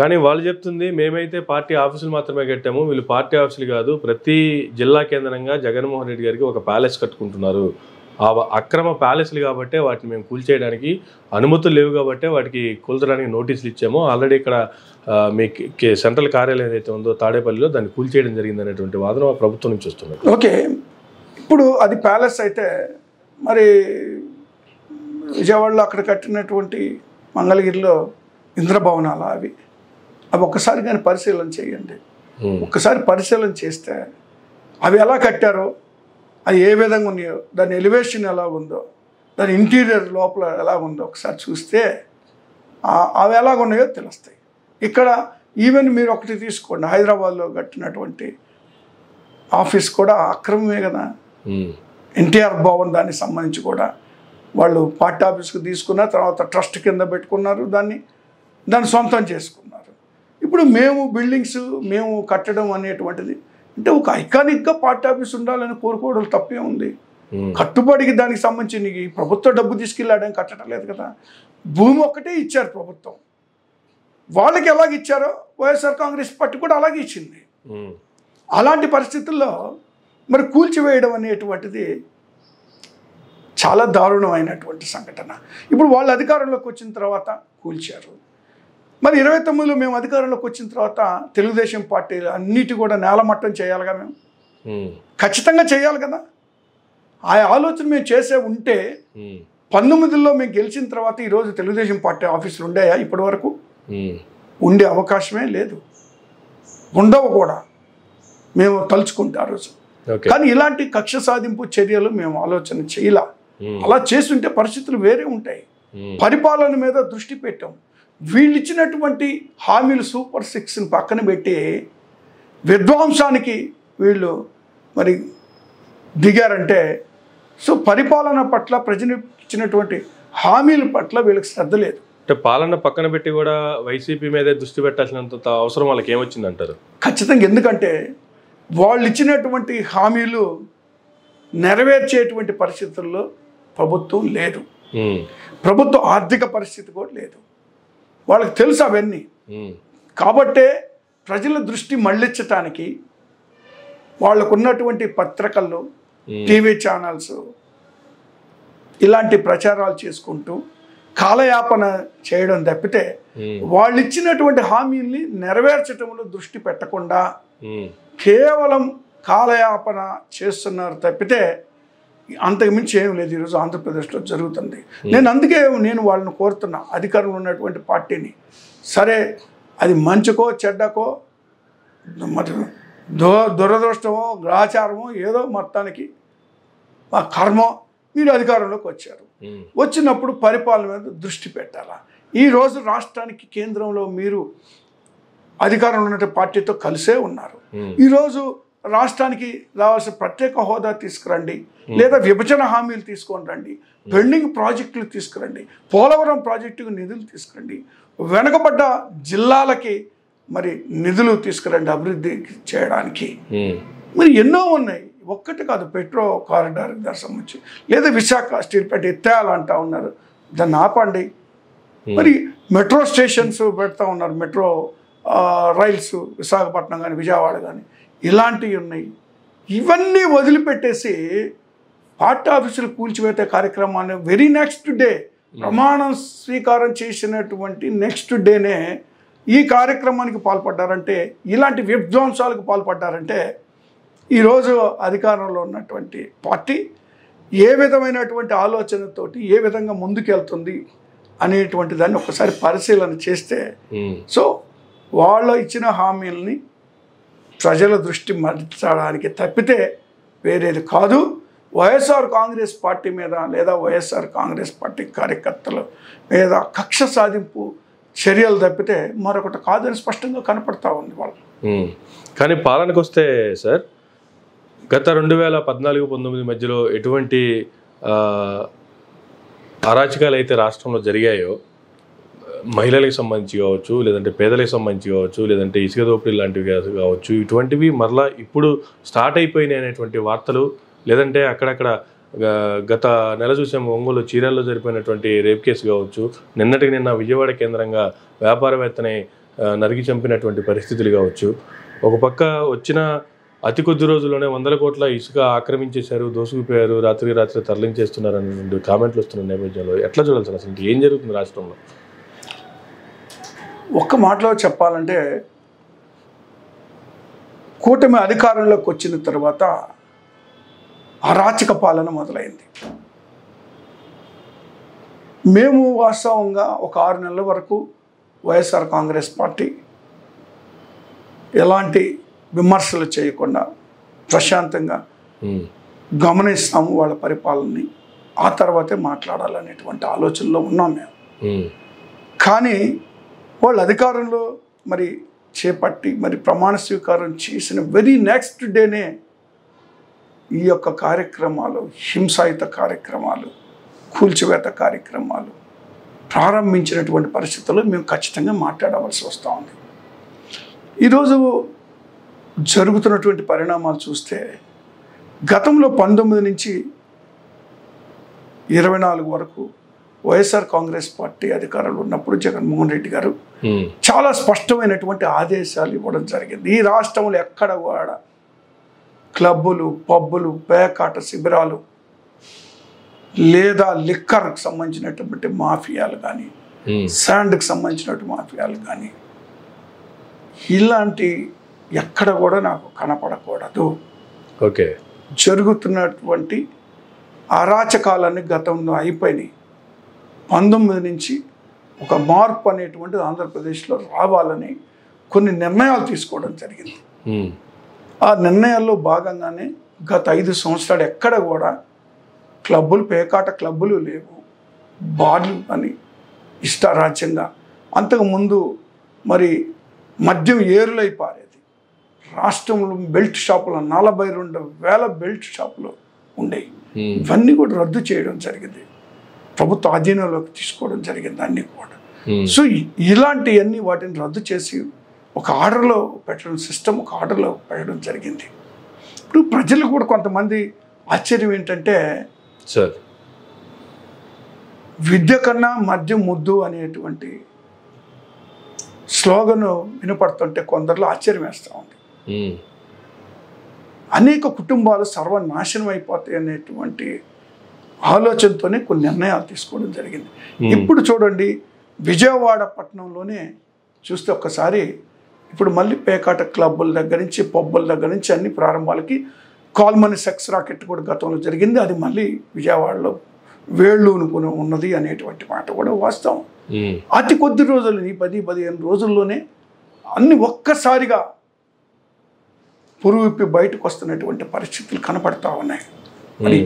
కానీ వాళ్ళు చెప్తుంది మేమైతే పార్టీ ఆఫీసులు మాత్రమే కట్టాము, వీళ్ళు పార్టీ ఆఫీసులు కాదు, ప్రతి జిల్లా కేంద్రంగా జగన్మోహన్ రెడ్డి గారికి ఒక ప్యాలెస్ కట్టుకుంటున్నారు. ఆ అక్రమ ప్యాలెస్లు కాబట్టి వాటిని మేము కూల్చేయడానికి అనుమతులు లేవు కాబట్టి వాటికి కూల్చడానికి నోటీసులు ఇచ్చాము. ఆల్రెడీ ఇక్కడ మీ సెంట్రల్ కార్యాలయం ఏదైతే ఉందో తాడేపల్లిలో దాన్ని కూల్చేయడం జరిగింది అనేటువంటి వాదన ప్రభుత్వం నుంచి వస్తుంది. ఓకే, ఇప్పుడు అది ప్యాలెస్ అయితే మరి విజయవాడలో అక్కడ కట్టినటువంటి మంగళగిరిలో ఇంద్రభవనాలు అవి ఒక్కసారి కానీ పరిశీలన చేయండి. ఒక్కసారి పరిశీలన చేస్తే అవి ఎలా కట్టారో, అది ఏ విధంగా ఉన్నాయో, దాని ఎలివేషన్ ఎలా ఉందో, దాని ఇంటీరియర్ లోపల ఎలా ఉందో ఒకసారి చూస్తే అవి ఎలాగ ఉన్నాయో తెలుస్తాయి. ఇక్కడ ఈవెన్ మీరు ఒకటి తీసుకోండి, హైదరాబాద్లో కట్టినటువంటి ఆఫీస్ కూడా అక్రమమే కదా. ఎన్టీఆర్ భవన్ దానికి సంబంధించి కూడా వాళ్ళు పార్టీ ఆఫీస్కి తీసుకున్న తర్వాత ట్రస్ట్ కింద పెట్టుకున్నారు, దాన్ని సొంతం చేసుకున్నారు. ఇప్పుడు మేము బిల్డింగ్స్ మేము కట్టడం అనేటువంటిది అంటే ఒక ఐకానిక్గా పార్టీ ఆఫీస్ ఉండాలని కోరుకోవడం తప్పే ఉంది. కట్టుబడికి దానికి సంబంధించి ప్రభుత్వ డబ్బు తీసుకెళ్ళాడని కట్టడం లేదు కదా. భూమి ఒక్కటే ఇచ్చారు ప్రభుత్వం, వాళ్ళకి ఎలాగ ఇచ్చారో వైఎస్ఆర్ కాంగ్రెస్ పార్టీ కూడా అలాగే ఇచ్చింది. అలాంటి పరిస్థితుల్లో మరి కూల్చివేయడం అనేటువంటిది చాలా దారుణమైనటువంటి సంఘటన. ఇప్పుడు వాళ్ళు అధికారంలోకి వచ్చిన తర్వాత కూల్చారు. మరి 29లో మేము అధికారంలోకి వచ్చిన తర్వాత తెలుగుదేశం పార్టీలు అన్నిటి కూడా నేలమట్టం చేయాలిగా, మేము ఖచ్చితంగా చేయాలి కదా. ఆ ఆలోచన మేము చేసే ఉంటే 19లో మేము గెలిచిన తర్వాత ఈరోజు తెలుగుదేశం పార్టీ ఆఫీసులు ఉండేయా? ఇప్పటి వరకు ఉండే అవకాశమే లేదు, ఉండవు కూడా మేము తలుచుకుంటే ఆ రోజు. కానీ ఇలాంటి కక్ష సాధింపు చర్యలు మేము ఆలోచన చేయలా. అలా చేస్తుంటే పరిస్థితులు వేరే ఉంటాయి. పరిపాలన మీద దృష్టి పెట్టాం. వీళ్ళు ఇచ్చినటువంటి హామీలు సూపర్ 6ని పక్కన పెట్టి విధ్వంసానికి వీళ్ళు మరి దిగారంటే, సో పరిపాలన పట్ల ప్రజలు ఇచ్చినటువంటి హామీల పట్ల వీళ్ళకి శ్రద్ధ లేదు. అంటే పాలన పక్కన పెట్టి కూడా వైసీపీ మీదే దృష్టి పెట్టాల్సినంత అవసరం వాళ్ళకి ఏమొచ్చిందంటారు? ఖచ్చితంగా, ఎందుకంటే వాళ్ళు ఇచ్చినటువంటి హామీలు నెరవేర్చేటువంటి పరిస్థితుల్లో ప్రభుత్వం లేదు. ప్రభుత్వ ఆర్థిక పరిస్థితి కూడా లేదు, వాళ్ళకి తెలుసు అవన్నీ. కాబట్టే ప్రజల దృష్టి మళ్ళించటానికి వాళ్ళకు ఉన్నటువంటి పత్రికల్లో, టీవీ ఛానల్స్ ఇలాంటి ప్రచారాలు చేసుకుంటూ కాలయాపన చేయడం తప్పితే వాళ్ళు ఇచ్చినటువంటి హామీల్ని నెరవేర్చడంలో దృష్టి పెట్టకుండా కేవలం కాలయాపన చేస్తున్నారు తప్పితే అంతకుమించి ఏం లేదు ఈరోజు ఆంధ్రప్రదేశ్లో జరుగుతుంది. అందుకే నేను వాళ్ళని కోరుతున్నా, అధికారంలో ఉన్నటువంటి పార్టీని, సరే అది మంచుకో చెడ్డకో మరి దురదృష్టమో గ్రహచారమో ఏదో మొత్తానికి మా కర్మో మీరు అధికారంలోకి వచ్చారు. వచ్చినప్పుడు పరిపాలన మీద దృష్టి పెట్టాలా. ఈరోజు రాష్ట్రానికి కేంద్రంలో మీరు అధికారంలో ఉన్న పార్టీతో కలిసే ఉన్నారు. ఈరోజు రాష్ట్రానికి రావాల్సిన ప్రత్యేక హోదా తీసుకురండి, లేదా విభజన హామీలు తీసుకొని రండి, పెండింగ్ ప్రాజెక్టులు తీసుకురండి, పోలవరం ప్రాజెక్టుకు నిధులు తీసుకురండి, వెనుకబడ్డ జిల్లాలకి మరి నిధులు తీసుకురండి అభివృద్ధి చేయడానికి. మరి ఎన్నో ఉన్నాయి, ఒక్కటి కాదు. పెట్రో కారిడార్ దానికి సంబంధించి, లేదా విశాఖ స్టీల్ ప్లాంట్ ఎత్తేయాలంటా ఉన్నారు, దాన్ని ఆపండి. మరి మెట్రో స్టేషన్స్ పెడతా ఉన్నారు, మెట్రో రైల్స్ విశాఖపట్నం కానీ విజయవాడ కానీ ఇలాంటివి ఉన్నాయి. ఇవన్నీ వదిలిపెట్టేసి పార్టీ ఆఫీసులు కూల్చివేత కార్యక్రమాన్ని వెరీ నెక్స్ట్ డే ప్రమాణం స్వీకారం చేసినటువంటి నెక్స్ట్ డేనే ఈ కార్యక్రమానికి పాల్పడ్డారంటే, ఇలాంటి విధ్వంసాలకు పాల్పడ్డారంటే ఈరోజు అధికారంలో ఉన్నటువంటి పార్టీ ఏ విధమైనటువంటి ఆలోచనతోటి ఏ విధంగా ముందుకెళ్తుంది అనేటువంటి దాన్ని ఒకసారి పరిశీలన చేస్తే, సో వాళ్ళు ఇచ్చిన హామీలని ప్రజల దృష్టి మరల్చడానికి తప్పితే వేరేది కాదు. వైఎస్ఆర్ కాంగ్రెస్ పార్టీ మీద లేదా వైఎస్ఆర్ కాంగ్రెస్ పార్టీ కార్యకర్తల మీద కక్ష సాధింపు చర్యలు తప్పితే మరొకటి కాదని స్పష్టంగా కనపడతా ఉంది వాళ్ళు. కానీ పాలనకు వస్తే సార్, గత 2014-19 మధ్యలో ఎటువంటి అరాచకాలు అయితే రాష్ట్రంలో జరిగాయో, మహిళలకు సంబంధించి కావచ్చు, లేదంటే పేదలకు సంబంధించి కావచ్చు, లేదంటే ఇసుక దోపిడీ లాంటివి కావచ్చు, ఇటువంటివి మరలా ఇప్పుడు స్టార్ట్ అయిపోయినాయి అనేటువంటి వార్తలు, లేదంటే అక్కడక్కడ గత నెల చూసాము ఒంగోలు చీరాల్లో జరిపోయినటువంటి రేప్ కేసు కావచ్చు, నిన్న విజయవాడ కేంద్రంగా వ్యాపారవేత్తని నరికి చంపినటువంటి పరిస్థితులు కావచ్చు, ఒక పక్క వచ్చిన అతి కొద్ది రోజుల్లోనే 100 కోట్ల ఇసుక ఆక్రమించేశారు, దోసుకుపోయారు, రాత్రి తరలించేస్తున్నారు అనే కామెంట్లు వస్తున్న నేపథ్యంలో ఎట్లా చూడాలి సార్? అసలు ఏం జరుగుతుంది రాష్ట్రంలో? ఒక్క మాటలో చెప్పాలంటే, కూటమి అధికారంలోకి వచ్చిన తర్వాత అరాచక పాలన మొదలైంది. మేము వాస్తవంగా ఒక 6 నెలల వరకు వైఎస్ఆర్ కాంగ్రెస్ పార్టీ ఎలాంటి విమర్శలు చేయకుండా ప్రశాంతంగా గమనిస్తాము వాళ్ళ పరిపాలనని, ఆ తర్వాతే మాట్లాడాలనేటువంటి ఆలోచనలో ఉన్నాం మేము. కానీ వాళ్ళు అధికారంలో మరి చేపట్టి మరి ప్రమాణ స్వీకారం చేసిన వెరీ నెక్స్ట్ డేనే ఈ యొక్క కార్యక్రమాలు, హింసాయుత కార్యక్రమాలు, కూల్చివేత కార్యక్రమాలు ప్రారంభించినటువంటి పరిస్థితుల్లో మేము ఖచ్చితంగా మాట్లాడవలసి వస్తూ ఉంది. ఈరోజు జరుగుతున్నటువంటి పరిణామాలు చూస్తే గతంలో 19 నుంచి 24 వరకు వైఎస్ఆర్ కాంగ్రెస్ పార్టీ అధికారంలో ఉన్నప్పుడు జగన్మోహన్ రెడ్డి గారు చాలా స్పష్టమైనటువంటి ఆదేశాలు ఇవ్వడం జరిగింది. ఈ రాష్ట్రంలో ఎక్కడ కూడా క్లబ్బులు, పబ్బులు, పేకాట శిబిరాలు లేదా లిక్కర్కి సంబంధించినటువంటి మాఫియాలు కానీ, శాండ్కి సంబంధించినటువంటి మాఫియాలు కానీ ఇలాంటి ఎక్కడ కూడా నాకు కనపడకూడదు. ఓకే, జరుగుతున్నటువంటి అరాచకాలన్నీ గతంలో అయిపోయినాయి. 19 నుంచి ఒక మార్పు అనేటువంటిది ఆంధ్రప్రదేశ్లో రావాలని కొన్ని నిర్ణయాలు తీసుకోవడం జరిగింది. ఆ నిర్ణయాల్లో భాగంగానే గత 5 సంవత్సరాలు ఎక్కడ కూడా క్లబ్బులు, పేకాట క్లబ్బులు లేవు, బార్లు అని ఇష్టారాజ్యంగా. అంతకుముందు మరి మద్యం ఏరులై పారేది. రాష్ట్రంలో బెల్ట్ షాపులు 42,000 బెల్ట్ షాపులు ఉండేవి. ఇవన్నీ కూడా రద్దు చేయడం జరిగింది, ప్రభుత్వ ఆధీనంలోకి తీసుకోవడం జరిగింది అన్నీ కూడా. సో ఇలాంటివన్నీ వాటిని రద్దు చేసి ఒక ఆర్డర్లో పెట్టడం, సిస్టమ్ ఒక ఆర్డర్లో పెట్టడం జరిగింది. ఇప్పుడు ప్రజలు కూడా కొంతమంది ఆశ్చర్యం ఏంటంటే, సార్ విద్య కన్నా మద్యం ముద్దు అనేటువంటి స్లోగన్ వినపడుతుంటే కొందరిలో ఆశ్చర్యం వేస్తూ ఉంది. అనేక కుటుంబాలు సర్వనాశనం అయిపోతాయి అనేటువంటి ఆలోచనతోనే కొన్ని నిర్ణయాలు తీసుకోవడం జరిగింది. ఇప్పుడు చూడండి, విజయవాడ పట్టణంలోనే చూస్తే ఒక్కసారి ఇప్పుడు మళ్ళీ పేకాట క్లబ్బుల దగ్గర నుంచి, పబ్బుల దగ్గర నుంచి అన్ని ప్రారంభాలకి కాల్మనీ సెక్స్ రాకెట్ కూడా గతంలో జరిగింది. అది మళ్ళీ విజయవాడలో వేళ్ళూనుకుని ఉన్నది అనేటువంటి మాట కూడా వాస్తవం. అతి కొద్ది రోజులు, ఈ 10-15 రోజుల్లోనే అన్ని ఒక్కసారిగా పురువిప్పి బయటకు వస్తున్నటువంటి పరిస్థితులు కనపడతా ఉన్నాయి. మరి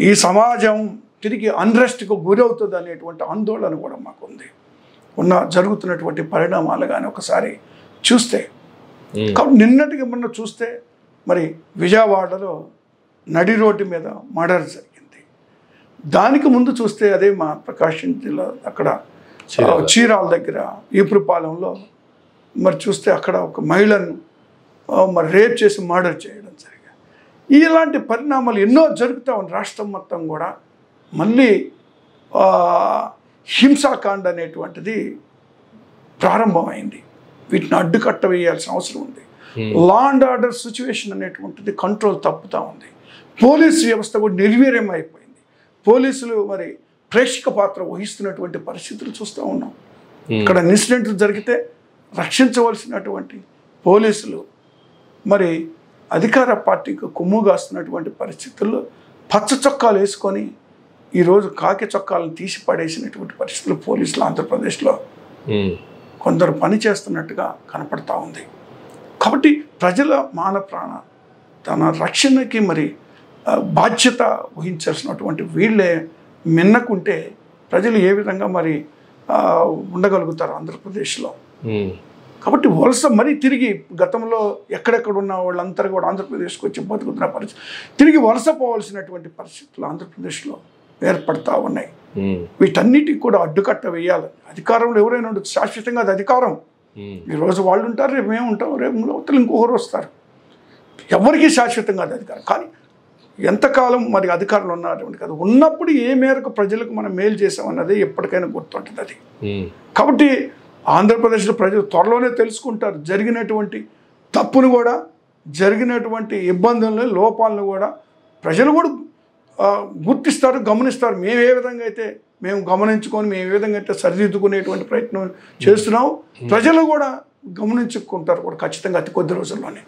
ఈ సమాజం తిరిగి అన్రెస్ట్కు గురవుతుంది అనేటువంటి ఆందోళన కూడా మాకు ఉంది. జరుగుతున్నటువంటి పరిణామాలు కానీ ఒకసారి చూస్తే, కాబట్టి నిన్నటికి మొన్న చూస్తే మరి విజయవాడలో నడి రోడ్డు మీద మర్డర్ జరిగింది. దానికి ముందు చూస్తే అదే మా ప్రకాశం జిల్లా అక్కడ చీరాల దగ్గర ఈపురపాలెంలో మరి చూస్తే అక్కడ ఒక మహిళను మరి రేప్ చేసి మర్డర్ చేయడం జరిగింది. ఇలాంటి పరిణామాలు ఎన్నో జరుగుతూ ఉన్నాయి. రాష్ట్రం మొత్తం కూడా మళ్ళీ హింసాకాండ అనేటువంటిది ప్రారంభమైంది. వీటిని అడ్డుకట్ట వేయాల్సిన అవసరం ఉంది. లా అండ్ ఆర్డర్ సిచ్యువేషన్ అనేటువంటిది కంట్రోల్ తప్పుతూ ఉంది. పోలీసు వ్యవస్థ కూడా నిర్వీర్యం అయిపోయింది. పోలీసులు మరి ప్రేక్షక పాత్ర వహిస్తున్నటువంటి పరిస్థితులు చూస్తూ ఉన్నాం. ఇక్కడ ఇన్సిడెంట్లు జరిగితే రక్షించవలసినటువంటి పోలీసులు మరి అధికార పార్టీకి కొమ్ముగాస్తున్నటువంటి పరిస్థితుల్లో పచ్చ చొక్కాలు వేసుకొని ఈరోజు కాకి చొక్కాలను తీసి పడేసినటువంటి పరిస్థితులు పోలీసులు ఆంధ్రప్రదేశ్లో కొందరు పని చేస్తున్నట్టుగా కనపడతా ఉంది. కాబట్టి ప్రజల మాన ప్రాణ తన రక్షణకి మరి బాధ్యత వహించాల్సినటువంటి వీళ్ళే మిన్నకుంటే ప్రజలు ఏ విధంగా మరి ఉండగలుగుతారు ఆంధ్రప్రదేశ్లో. కాబట్టి వలస మరీ తిరిగి గతంలో ఎక్కడెక్కడ ఉన్న వాళ్ళంతా కూడా ఆంధ్రప్రదేశ్కి వచ్చి బతుకుతున్న పరిస్థితి, తిరిగి వలస పోవాల్సినటువంటి పరిస్థితులు ఆంధ్రప్రదేశ్లో ఏర్పడతా ఉన్నాయి. వీటన్నిటికి కూడా అడ్డుకట్ట వేయాలి. అధికారంలో ఎవరైనా ఉండదు, శాశ్వతంగా అది అధికారం. ఈరోజు వాళ్ళు ఉంటారు, రేపు మేము ఉంటాం, రేపు అవతలు ఇంకొకరు వస్తారు. ఎవరికి శాశ్వతంగా అది అధికారం. కానీ ఎంతకాలం మరి అధికారులు ఉన్నటువంటి కదా, ఉన్నప్పుడు ఏ మేరకు ప్రజలకు మనం మేలు చేసామన్నది ఎప్పటికైనా గుర్తుంటుంది అది. కాబట్టి ఆంధ్రప్రదేశ్లో ప్రజలు త్వరలోనే తెలుసుకుంటారు. జరిగినటువంటి తప్పును కూడా, జరిగినటువంటి ఇబ్బందులను, లోపాలను కూడా ప్రజలు కూడా గుర్తిస్తారు, గమనిస్తారు. మేము ఏ విధంగా అయితే మేము గమనించుకొని మేము ఏ విధంగా అయితే సరిదిద్దుకునేటువంటి ప్రయత్నం చేస్తున్నాము, ప్రజలు కూడా గమనించుకుంటారు కూడా ఖచ్చితంగా అతి కొద్ది రోజుల్లోనే.